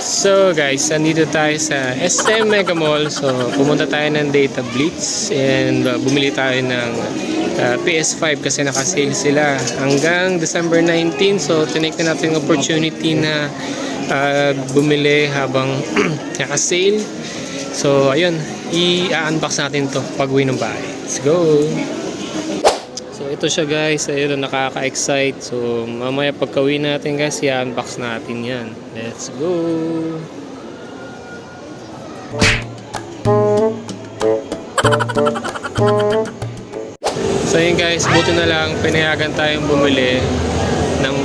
So guys, nandito tayo sa SM Mega Mall. So pumunta tayo ng Data Blitz and bumili tayo ng PS5 kasi naka-sale sila hanggang December 19. So tinake na natin yung opportunity na bumili habang naka-sale. So ayun, i-unbox natin to pag-uwi ng bahay. Let's go! So ito siya guys, ayun, nakaka-excite. So mamaya pagka-uwi natin guys, i-unbox natin yan. Let's go! So yun guys, buti na lang pinayagan tayong bumili ng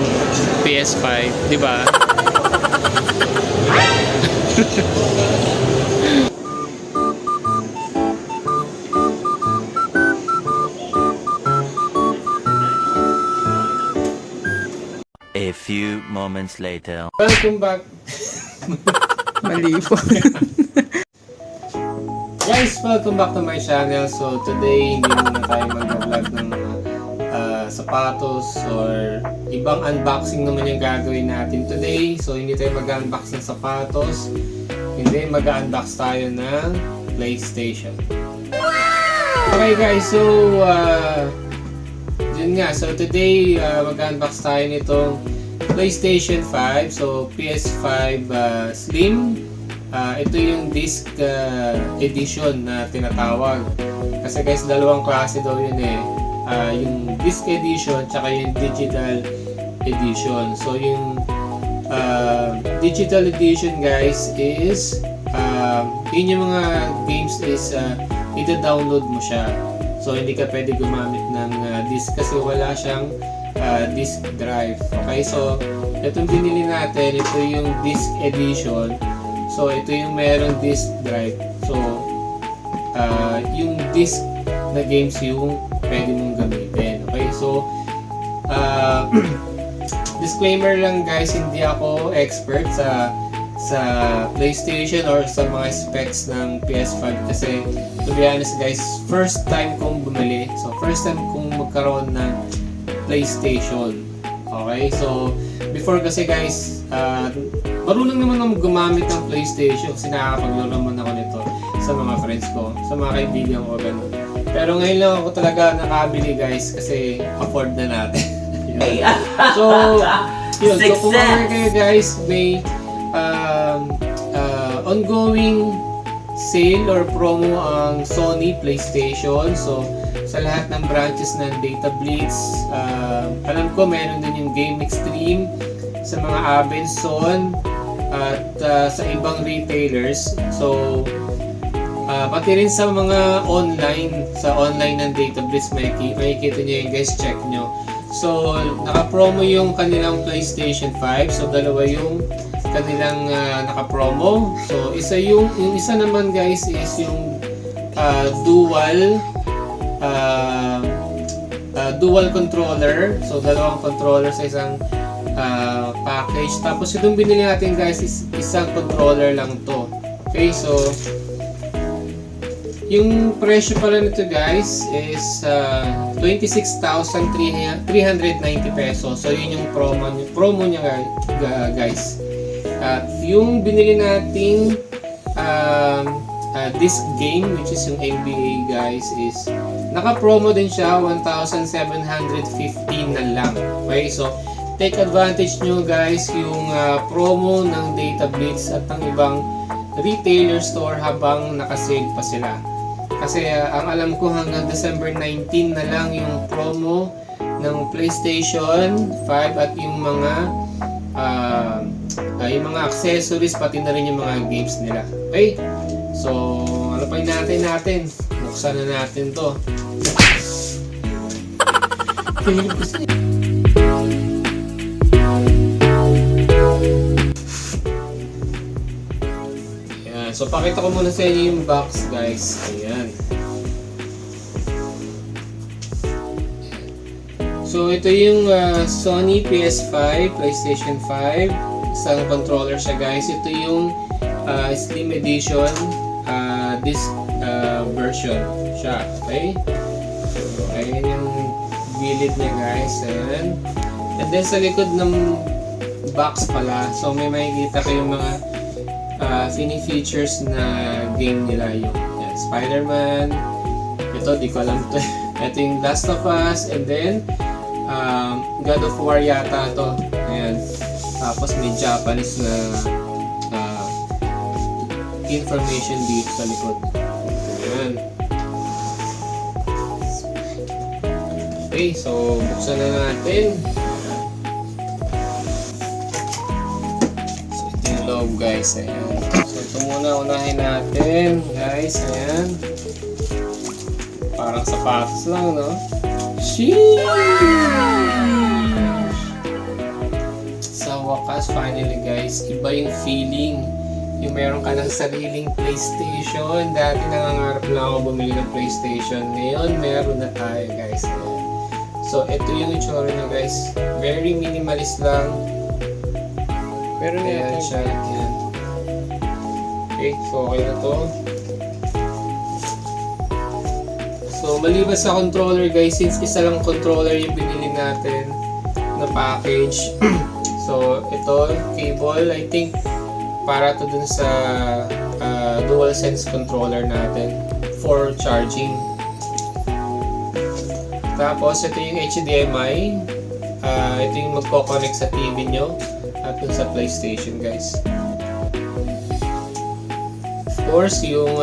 PS5, di ba? A few moments later. Welcome back. Mali po. Guys, welcome back to my channel. So today, hindi muna tayo mag-vlog ng sapatos or ibang unboxing naman yung gagawin natin today. So hindi tayo mag-unbox ng sapatos, hindi, mag-unbox tayo ng PlayStation. Okay guys, so yun nga, so today mag-unbox tayo nitong PlayStation 5. So PS5 Slim. Ito yung disc edition na tinatawag. Kasi guys, dalawang klase daw yun eh. Yung disc edition tsaka yung digital edition. So yung digital edition guys is yun yung mga games is ida-download mo siya. So hindi ka pwede gumamit ng disc kasi wala siyang disc drive. Okay, so itong binili natin, ito yung disc edition. So ito yung merong disc drive. So yung disc na games yung pwede mong gamitin. Okay, so disclaimer lang guys, hindi ako expert sa PlayStation or sa mga specs ng PS5 kasi to be honest guys, first time kong bumili. So first time kong magkaroon ng PlayStation. Okay, so before kasi guys, marunong naman akong gumamit ng PlayStation kasi nakakapaglaro naman ako nito sa mga friends ko, sa mga kaibigan ko, ganun. Pero ngayon lang ako talaga nakabili guys kasi afford na natin. So, yun. So kung kayo guys, may ongoing sale or promo ang Sony PlayStation. So sa lahat ng branches ng Data Blitz, alam ko meron din yung Game Extreme sa mga Abenson at sa ibang retailers. So pati rin sa mga online ng Data Blitz, makikita nyo yung guys, check nyo. So naka-promo yung kanilang PlayStation 5. So dalawa yung kanilang naka-promo. So yung isa naman guys is yung dual controller. So dalawang controller sa isang package. Tapos itong binili natin guys is isang controller lang to. Okay, so yung presyo pala nito guys is 26,390 pesos. So yun yung promo niya guys. At yung binili nating this game, which is yung NBA guys, is naka-promo din siya, 1,715 na lang. Okay, so take advantage nyo guys yung promo ng Data Blitz at ng ibang retailer store habang naka-sale pa sila. Kasi ang alam ko hanggang December 19 na lang yung promo ng PlayStation 5 at yung mga accessories, pati na rin yung mga games nila. Okay? So, ano pa natin? Buksan na natin to. Ayan. So, pakita ko muna sa inyo yung box, guys. Ayan. So, ito yung Sony PS5, PlayStation 5. Isang controller siya, guys. Ito yung Slim Edition disc version siya. Okay? So, ayan yung gilid niya, guys. Ayan. And then sa likod ng box pala, so may makikita kayong mga features na game nila yung yan, Spider-Man. Ito, di ko alam to. Ito yung Last of Us, and then God of War yata to. Ayan. Tapos may Japanese na information dito sa likod. Ayan. Okay, so buksan na natin. So ito yung loob, guys. Ayan. So ito muna unahin natin, guys. Ayan. Parang sapatos lang, no? Sheesh! Sa wakas, finally, guys, iba yung feeling. Yung meron ka ng sariling PlayStation. Dati nangangarap lang ako bumili ng PlayStation. Ngayon, meron na tayo, guys. Ayan. So, ito yung itsura niya, guys. Very minimalist lang. Pero ayan siya. Ayan. Okay, so okay na to. So, maliban sa controller, guys, since isa lang controller yung binili natin na package. So, ito, cable, I think, para to dun sa DualSense controller natin for charging. Tapos, ito yung HDMI. Ito yung magko-connect sa TV nyo at dun sa PlayStation, guys. Of course, yung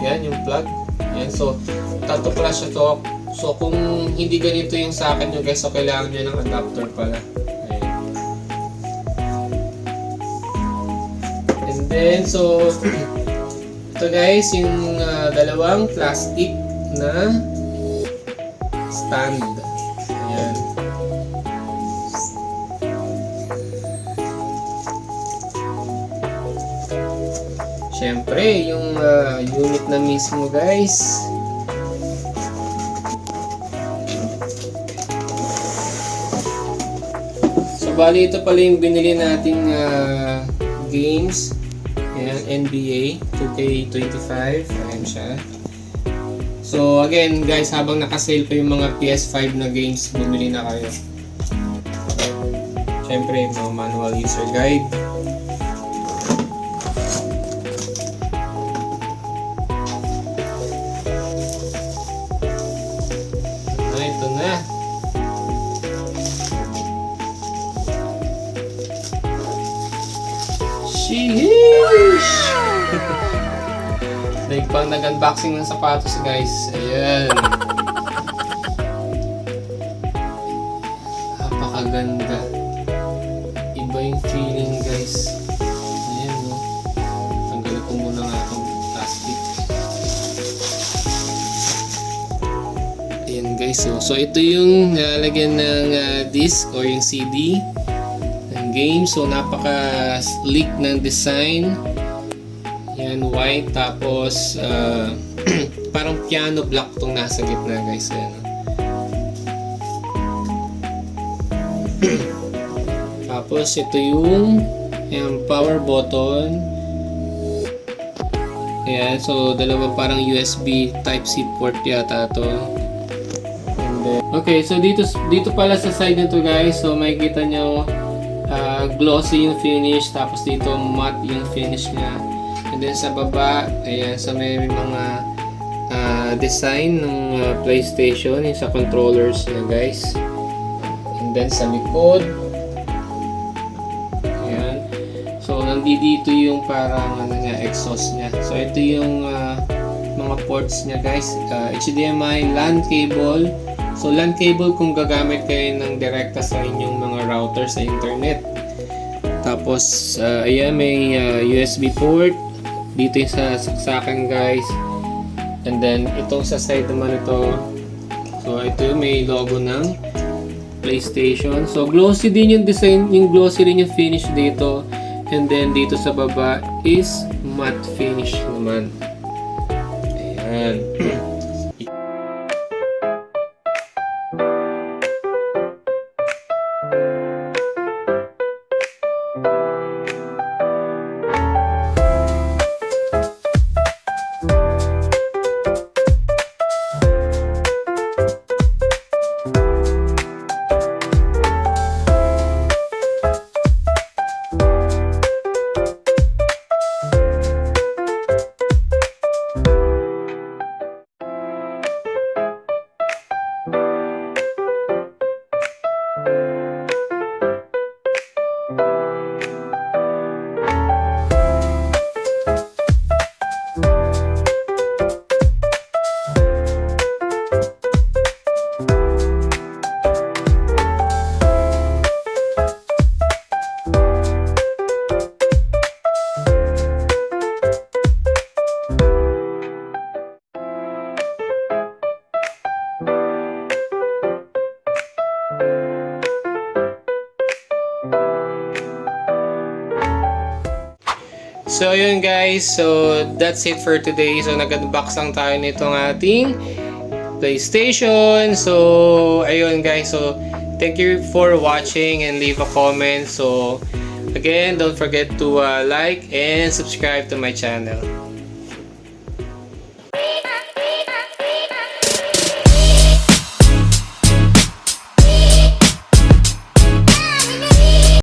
yan, yung plug. Yan, so, tato pala siya to. So, kung hindi ganito yung sa akin nyo, guys, so kailangan nyo ng adapter pala. Ayan. And then, so, ito guys, yung dalawang plastic na stand. Ayan. Siyempre, yung unit na mismo, guys. So, bali ito pala yung binili nating games. Ayan, NBA 2K25. Ayan siya. So, again, guys, habang nakasale pa yung mga PS5 na games, bumili na kayo. Siyempre, mga manual user guide. Ito na. Sheesh! Like pang nag-unboxing ng sapatos, guys. Ayan. Napakaganda. Iba yung feeling, guys. Ayan, no? Tanggalin ko muna nga itong plastic. Ayan, guys. So ito yung lalagyan ng disc or yung CD ng game. So napaka-sleek ng design. Yan, white, tapos parang piano block tong nasa gitna, guys. Ayan. Tapos ito yung power button. Ayan, so dalawa parang USB Type-C port yata to. And then, okay, so dito pala sa side nito, guys, so makikita nyo glossy yung finish, tapos dito matte yung finish niya. And then sa baba, ayan, sa may mga design ng PlayStation, yung sa controllers niya, guys. And then sa likod, ayan. So nandito yung parang exhaust niya. So ito yung mga ports niya, guys. HDMI, LAN cable. So LAN cable kung gagamit kayo ng direkta sa inyong mga router sa internet. Tapos ayan, may USB port dito yung sa saksakan, guys. And then itong sa side naman ito, so ito may logo ng PlayStation. So glossy din yung design, yung glossy din yung finish dito. And then dito sa baba is matte finish naman. Ayan. So yun guys, so that's it for today. So nag-unbox lang tayo nitong ating PlayStation. So ayun guys, so thank you for watching and leave a comment. So again, don't forget to like and subscribe to my channel.